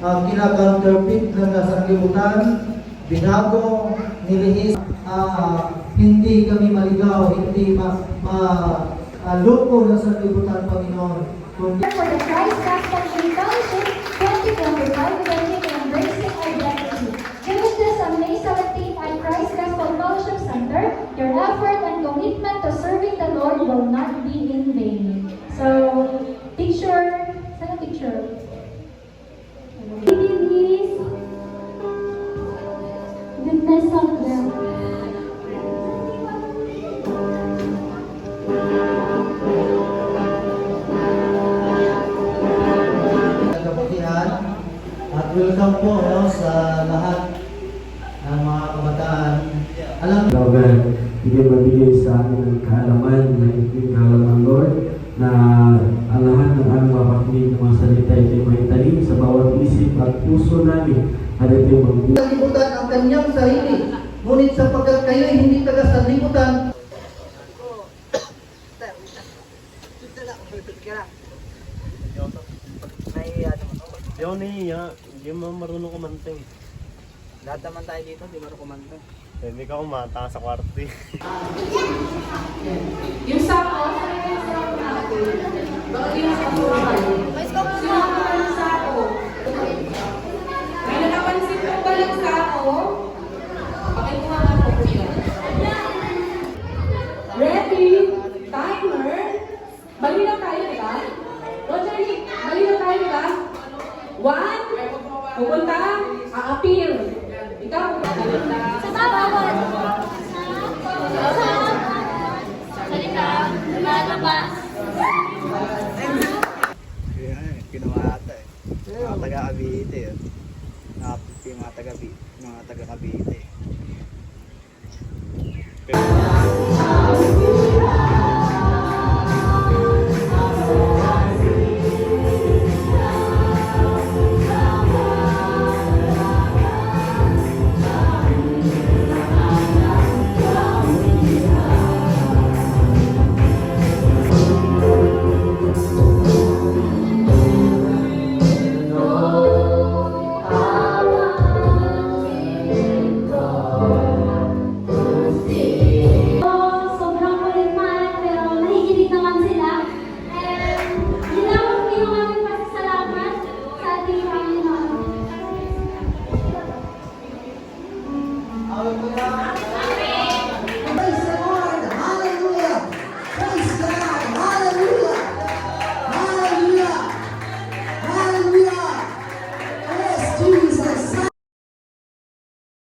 kina-counterfeit na sa kalibutan, binago, nilihis, hindi kami maligaw, hindi loko na sa kalibutan, Panginoon. For the Christ Gospel Tree Fellowship 2025 Wedding Embracing Identity. Join us on May 17th at Christ Gospel Fellowship Center. Your effort and commitment to serving the Lord will not be in vain. So, picture, saan ang picture? It is goodness of them. At welcome po sa lahat ng mga kabataan. God, hindi mabigay sa amin ng kaalaman, ng kaalaman, Lord, na ang lahat ng aming mapakinig ng mga salita ito'y may talim sa bawat isip at puso namin at ito'y magbuhay. Sanlibutan ang kanyang sarili, ngunit sapagkat kayo'y hindi taga-sanlibutan. Yung niya, hindi mo marunong kumanta eh. Lahat naman tayo dito, di marunong kumanta. Hindi ka kumanta sa kwarto eh. Yung sako, saan yung sako natin? Bakit yung sako natin? Sino ba yung sako? May nakapansin ko ba yung sako? Bakit mo nga ako po yan? Ready? Timer? Bali na tayo, diba? Roger, bali na tayo, diba? 1, pupunta, a-appeal. Ikaw, pupunta. Sa bawat. Sa likod. Lumalabas. Ginawa ata eh. Mga taga-Cavite eh. Nakapit yung mga taga-Cavite.